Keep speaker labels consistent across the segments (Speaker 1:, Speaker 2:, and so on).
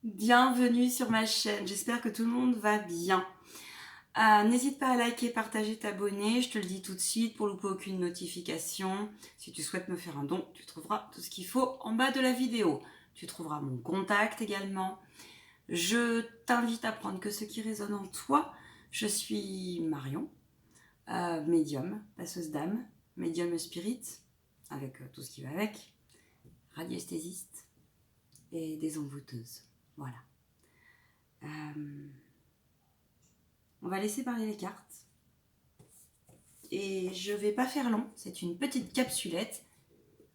Speaker 1: Bienvenue sur ma chaîne, j'espère que tout le monde va bien. N'hésite pas à liker, partager, t'abonner, je te le dis tout de suite pour louper aucune notification. Si tu souhaites me faire un don, tu trouveras tout ce qu'il faut en bas de la vidéo. Tu trouveras mon contact également. Je t'invite à prendre que ce qui résonne en toi. Je suis Marion, médium, passeuse d'âme, médium spirit, avec tout ce qui va avec, radiesthésiste et désenvoûteuse. Voilà. On va laisser parler les cartes. Et je vais pas faire long, c'est une petite capsulette.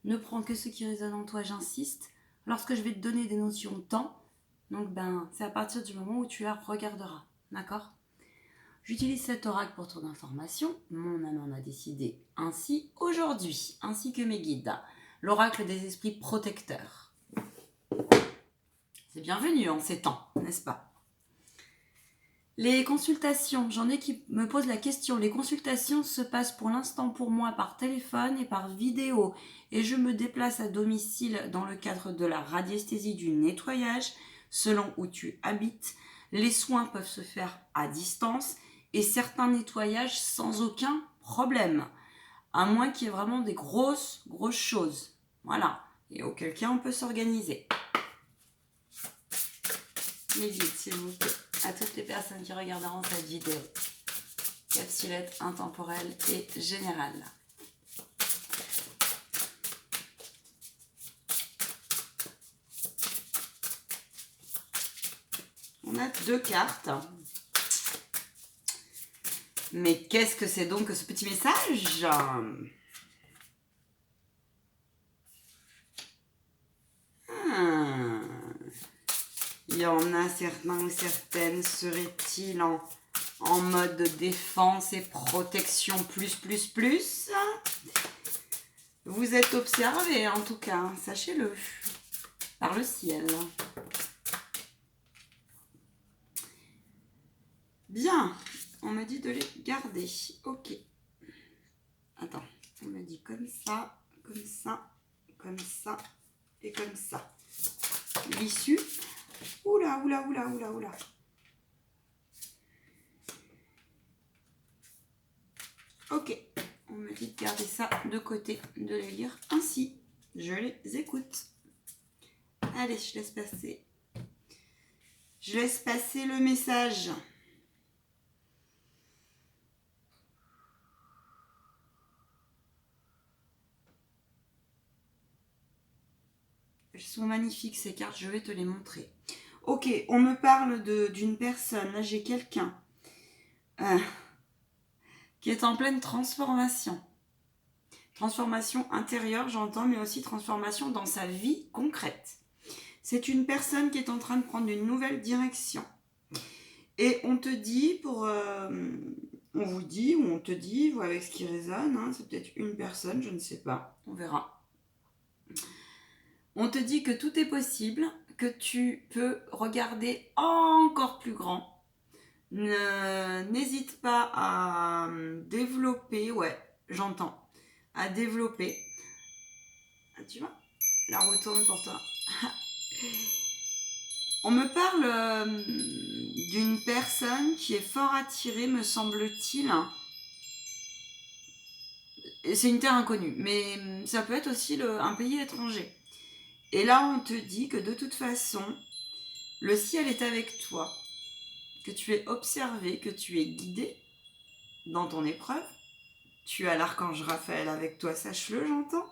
Speaker 1: Ne prends que ce qui résonne en toi, j'insiste. Lorsque je vais te donner des notions de temps, donc c'est à partir du moment où tu la regarderas. D'accord? J'utilise cet oracle pour ton information. Mon âme en a décidé ainsi aujourd'hui, ainsi que mes guides. L'oracle des esprits protecteurs. C'est bienvenu en ces temps, n'est-ce pas? Les consultations, j'en ai qui me posent la question. Les consultations se passent pour l'instant pour moi par téléphone et par vidéo. Et je me déplace à domicile dans le cadre de la radiesthésie du nettoyage. Selon où tu habites, les soins peuvent se faire à distance et certains nettoyages sans aucun problème. À moins qu'il y ait vraiment des grosses choses. Voilà. Et auquel cas on peut s'organiser. Les guides, s'il vous plaît, à toutes les personnes qui regarderont cette vidéo. Capsulette intemporelle et générale. On a deux cartes. Mais qu'est-ce que c'est donc que ce petit message? Il y en a certains ou certaines, seraient-ils en mode défense et protection plus. Vous êtes observés en tout cas, sachez-le, par le ciel. Bien, on me dit de les garder. Ok. Attends, on me dit comme ça et comme ça. L'issue. Oula. Ok, on me dit de garder ça de côté, de les lire ainsi. Je les écoute. Allez, je laisse passer. Je laisse passer le message. Elles sont magnifiques ces cartes, je vais te les montrer. Ok, on me parle d'une personne. Là, j'ai quelqu'un qui est en pleine transformation. Transformation intérieure, j'entends, mais aussi transformation dans sa vie concrète. C'est une personne qui est en train de prendre une nouvelle direction. Et on te dit, on vous dit, ou on te dit, vous avec ce qui résonne, hein, c'est peut-être une personne, je ne sais pas, on verra. On te dit que tout est possible, que tu peux regarder encore plus grand. N'hésite pas à développer, ouais, j'entends, à développer. Ah, tu vois, la retourne pour toi. On me parle d'une personne qui est fort attirée, me semble-t-il. C'est une terre inconnue, mais ça peut être aussi un pays étranger. Et là, on te dit que de toute façon, le ciel est avec toi, que tu es observé, que tu es guidé dans ton épreuve. Tu as l'archange Raphaël avec toi, sache-le, j'entends.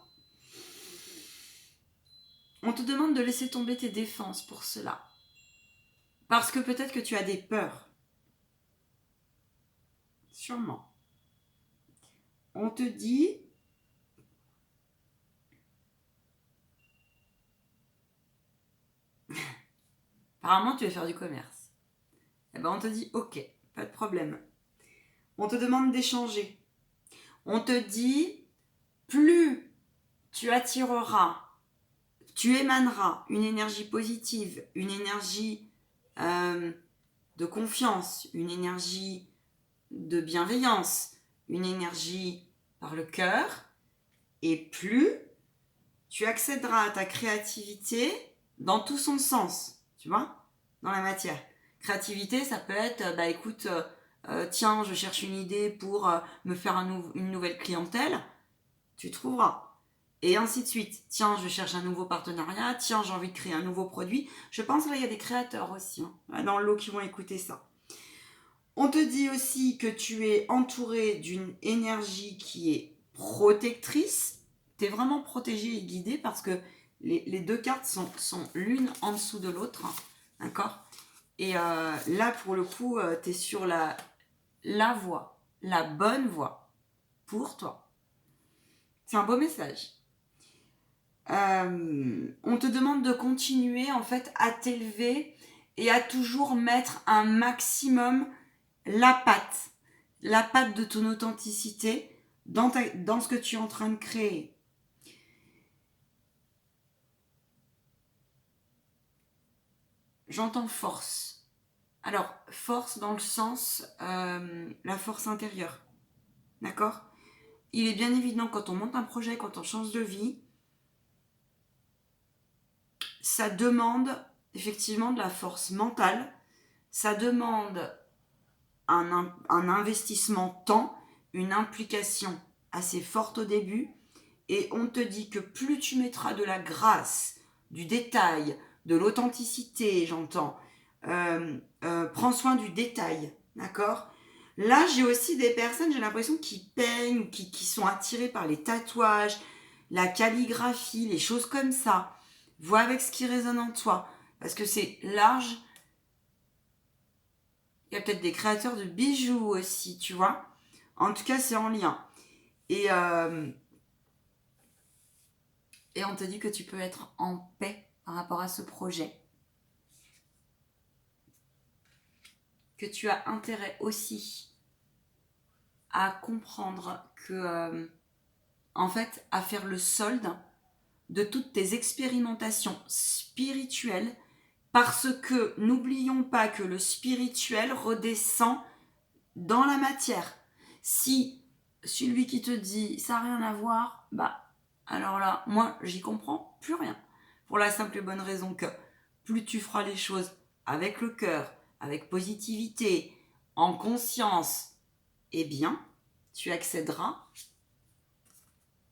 Speaker 1: On te demande de laisser tomber tes défenses pour cela. Parce que peut-être que tu as des peurs. Sûrement. On te dit... Apparemment, tu veux faire du commerce. Eh ben, on te dit, ok, pas de problème. On te demande d'échanger. On te dit, plus tu attireras, tu émaneras une énergie positive, une énergie de confiance, une énergie de bienveillance, une énergie par le cœur, et plus tu accéderas à ta créativité dans tout son sens, tu vois. dans la matière. Créativité, ça peut être, bah écoute, tiens, je cherche une idée pour me faire une nouvelle clientèle, tu trouveras. Et ainsi de suite. Tiens, je cherche un nouveau partenariat, tiens, j'ai envie de créer un nouveau produit. Je pense qu'il y a des créateurs aussi, dans le lot qui vont écouter ça. On te dit aussi que tu es entouré d'une énergie qui est protectrice. Tu es vraiment protégé et guidé parce que les deux cartes sont l'une en dessous de l'autre. D'accord? Et là, pour le coup, tu es sur la voie, la bonne voie pour toi. C'est un beau message. On te demande de continuer en fait à t'élever et à toujours mettre un maximum la patte de ton authenticité dans ce que tu es en train de créer. J'entends force. Alors, force dans le sens, la force intérieure. D'accord? Il est bien évident quand on monte un projet, quand on change de vie, ça demande effectivement de la force mentale, ça demande un investissement temps, une implication assez forte au début, et on te dit que plus tu mettras de la grâce, du détail, de l'authenticité, j'entends, prends soin du détail, d'accord? Là, j'ai aussi des personnes, j'ai l'impression, qui peignent, qui sont attirées par les tatouages, la calligraphie, les choses comme ça. Vois avec ce qui résonne en toi, parce que c'est large. Il y a peut-être des créateurs de bijoux aussi, tu vois. En tout cas, c'est en lien. Et on te dit que tu peux être en paix par rapport à ce projet. Que tu as intérêt aussi à comprendre que, en fait, à faire le solde de toutes tes expérimentations spirituelles, parce que n'oublions pas que le spirituel redescend dans la matière. Si celui qui te dit ça n'a rien à voir, bah alors là, moi j'y comprends plus rien. Pour la simple et bonne raison que plus tu feras les choses avec le cœur, avec positivité, en conscience, eh bien, tu accéderas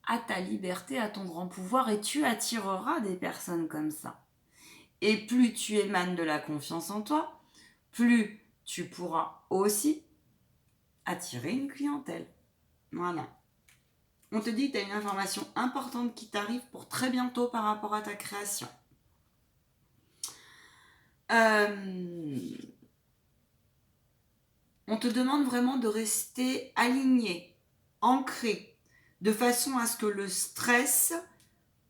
Speaker 1: à ta liberté, à ton grand pouvoir et tu attireras des personnes comme ça. Et plus tu émanes de la confiance en toi, plus tu pourras aussi attirer une clientèle. Voilà. On te dit que tu as une information importante qui t'arrive pour très bientôt par rapport à ta création. On te demande vraiment de rester aligné, ancré, de façon à ce que le stress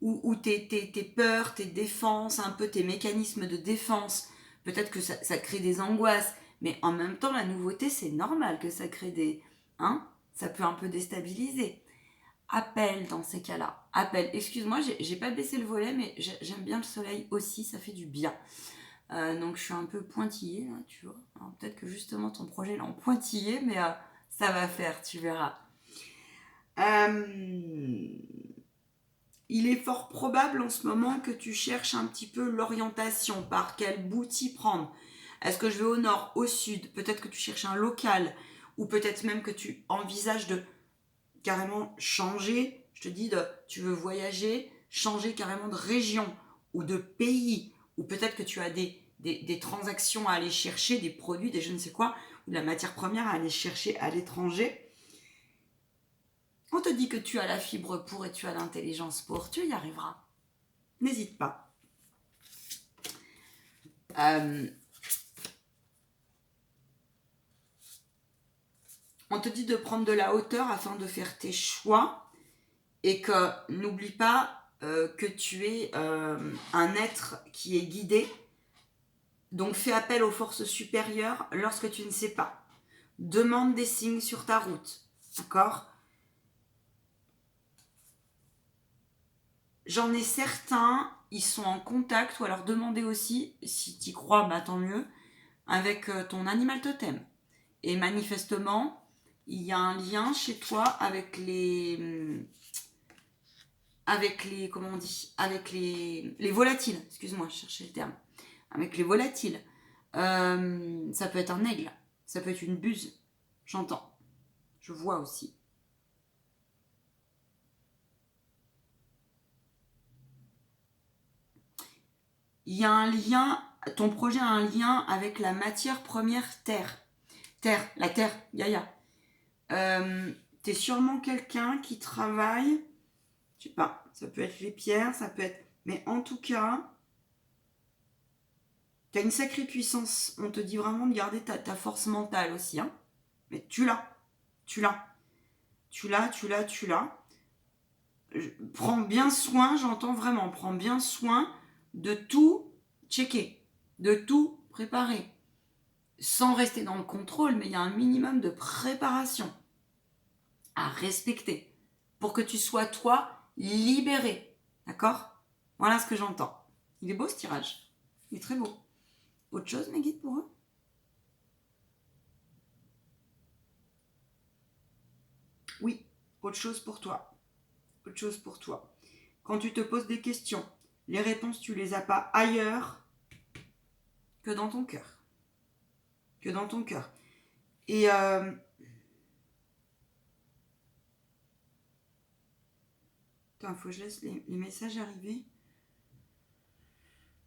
Speaker 1: ou tes peurs, tes défenses, un peu tes mécanismes de défense, peut-être que ça crée des angoisses, mais en même temps, la nouveauté, c'est normal que ça crée des... ça peut un peu déstabiliser. Appelle dans ces cas-là. Appelle. Excuse-moi, j'ai pas baissé le volet, mais j'aime bien le soleil aussi, ça fait du bien. Donc je suis un peu pointillée, là, tu vois. Alors, peut-être que justement ton projet est en pointillé, mais ça va faire, tu verras. Il est fort probable en ce moment que tu cherches un petit peu l'orientation, par quel bout t'y prendre. Est-ce que je vais au nord, au sud? Peut-être que tu cherches un local, ou peut-être même que tu envisages de carrément changer. Je te dis, tu veux voyager, changer carrément de région ou de pays, ou peut-être que tu as des transactions à aller chercher, des produits, des je ne sais quoi, ou de la matière première à aller chercher à l'étranger. On te dit que tu as la fibre pour et tu as l'intelligence pour, tu y arriveras. N'hésite pas. On te dit de prendre de la hauteur afin de faire tes choix et que n'oublie pas que tu es un être qui est guidé. Donc fais appel aux forces supérieures lorsque tu ne sais pas. Demande des signes sur ta route. D'accord ? J'en ai certains, ils sont en contact, ou alors demandez aussi, si tu y crois, bah tant mieux, avec ton animal totem. Et manifestement, il y a un lien chez toi avec les comment on dit, avec les volatiles, excuse-moi, je cherchais le terme, avec les volatiles. Ça peut être un aigle, ça peut être une buse. J'entends, je vois aussi. Il y a un lien, ton projet a un lien avec la matière première terre. Terre, la terre, Gaïa. T'es sûrement quelqu'un qui travaille, je sais pas, ça peut être les pierres, ça peut être... Mais en tout cas, t'as une sacrée puissance. On te dit vraiment de garder ta force mentale aussi. Hein. Mais tu l'as. Tu l'as. Tu l'as, tu l'as, tu l'as. Prends bien soin, j'entends vraiment, prends bien soin de tout checker, de tout préparer. Sans rester dans le contrôle, mais il y a un minimum de préparation à respecter pour que tu sois, toi, libéré. D'accord? Voilà ce que j'entends. Il est beau ce tirage. Il est très beau. Autre chose, mes guides, pour eux? Oui, autre chose pour toi. Autre chose pour toi. Quand tu te poses des questions, les réponses, tu les as pas ailleurs que dans ton cœur. Que dans ton cœur. Et attends, faut que je laisse les messages arriver.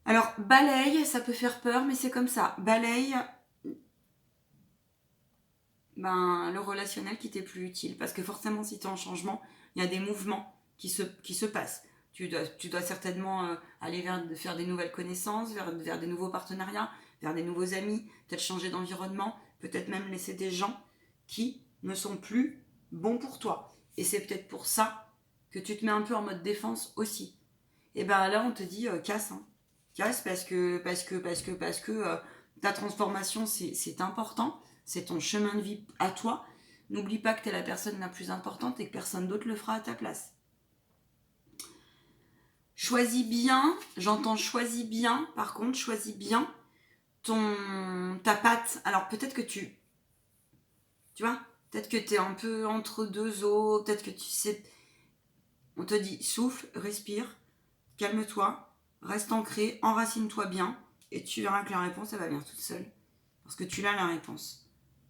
Speaker 1: Alors, balaye, ça peut faire peur, mais c'est comme ça. Balaye, le relationnel qui t'est plus utile. Parce que forcément, si tu es en changement, il y a des mouvements qui se passent. Tu dois certainement aller faire des nouvelles connaissances, vers des nouveaux partenariats, vers des nouveaux amis, peut-être changer d'environnement, peut-être même laisser des gens qui ne sont plus bons pour toi. Et c'est peut-être pour ça que tu te mets un peu en mode défense aussi. Et ben là, on te dit casse, hein. Casse parce que ta transformation, c'est important. C'est ton chemin de vie à toi. N'oublie pas que tu es la personne la plus importante et que personne d'autre le fera à ta place. Choisis bien, j'entends choisis bien, par contre, choisis bien ta patte. Alors peut-être que tu vois, peut-être que tu es un peu entre deux eaux, peut-être que tu sais, on te dit souffle, respire, calme-toi, reste ancré, enracine-toi bien, et tu verras que la réponse, elle va venir toute seule. Parce que tu l'as la réponse.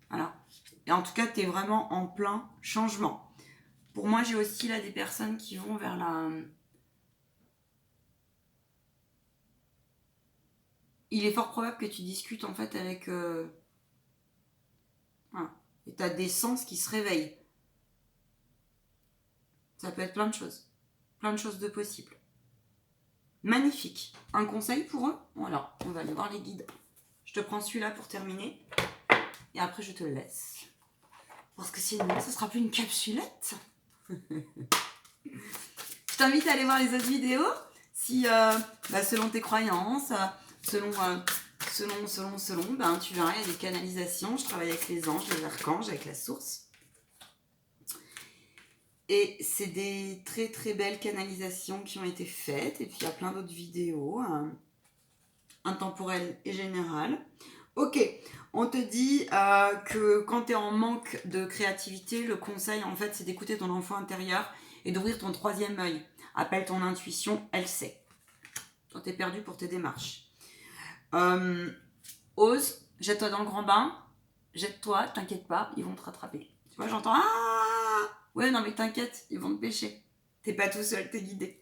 Speaker 1: Voilà. Et en tout cas, tu es vraiment en plein changement. Pour moi, j'ai aussi là des personnes qui vont vers la... Il est fort probable que tu discutes en fait avec... Voilà. Et tu as des sens qui se réveillent. Ça peut être plein de choses. Plein de choses de possibles. Magnifique. Un conseil pour eux? Voilà, on va aller voir les guides. Je te prends celui-là pour terminer. Et après, je te laisse. Parce que sinon, ça sera plus une capsulette. Je t'invite à aller voir les autres vidéos. Si, selon tes croyances, selon, tu verras, il y a des canalisations. Je travaille avec les anges, les archanges, avec la source. Et c'est des très très belles canalisations qui ont été faites. Et puis il y a plein d'autres vidéos, intemporelles et générales. Ok, on te dit que quand tu es en manque de créativité, le conseil en fait c'est d'écouter ton enfant intérieur et d'ouvrir ton troisième œil. Appelle ton intuition, elle sait. Quand tu es perdu pour tes démarches. Ose, jette-toi dans le grand bain, jette-toi, t'inquiète pas, ils vont te rattraper. Tu vois, j'entends ah ouais, non mais t'inquiète, ils vont te pêcher. T'es pas tout seul, t'es guidé.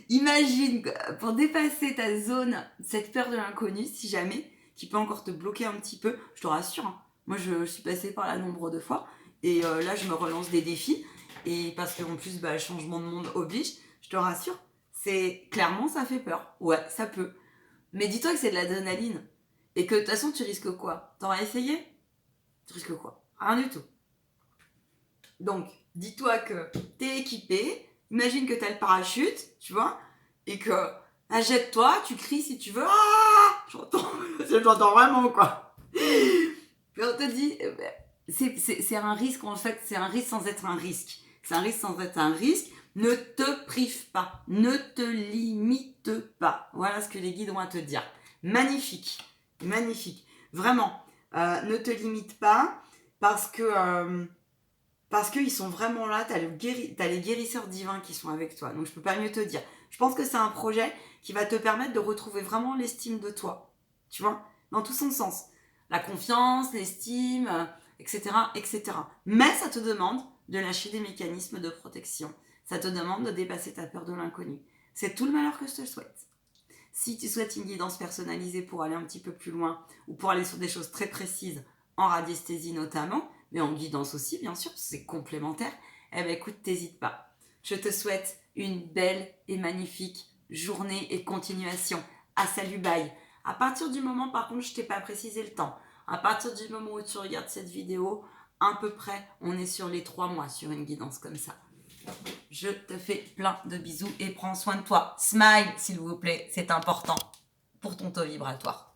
Speaker 1: Imagine, pour dépasser ta zone, cette peur de l'inconnu, si jamais, qui peut encore te bloquer un petit peu, je te rassure, hein, moi je suis passée par là nombre de fois, et là je me relance des défis, et parce qu'en plus, le changement de monde oblige, je te rassure, c'est clairement ça fait peur. Ouais, ça peut. Mais dis-toi que c'est de l'adrénaline, et que de toute façon tu risques quoi? T'auras essayé? Tu risques quoi? Rien du tout. Donc, dis-toi que t'es équipé, imagine que t'as le parachute, tu vois, et que, jette-toi, tu cries si tu veux, ah j'entends vraiment, quoi. Puis on te dit, c'est un risque, en fait, c'est un risque sans être un risque. C'est un risque sans être un risque. Ne te prive pas, ne te limite pas. Voilà ce que les guides ont à te dire. Magnifique, magnifique. Vraiment, ne te limite pas parce qu'ils sont vraiment là, t'as les guérisseurs divins qui sont avec toi, donc je peux pas mieux te dire. Je pense que c'est un projet qui va te permettre de retrouver vraiment l'estime de toi. tu vois, dans tout son sens. La confiance, l'estime, etc., etc. Mais ça te demande de lâcher des mécanismes de protection. Ça te demande de dépasser ta peur de l'inconnu. C'est tout le malheur que je te souhaite. Si tu souhaites une guidance personnalisée pour aller un petit peu plus loin ou pour aller sur des choses très précises, en radiesthésie notamment, mais en guidance aussi, bien sûr, c'est complémentaire, eh bien écoute, t'hésites pas. Je te souhaite une belle et magnifique journée et continuation. À salut, bye. À partir du moment, par contre, je t'ai pas précisé le temps. À partir du moment où tu regardes cette vidéo, à peu près, on est sur les 3 mois sur une guidance comme ça. Je te fais plein de bisous et prends soin de toi. Smile, s'il vous plaît, c'est important pour ton taux vibratoire.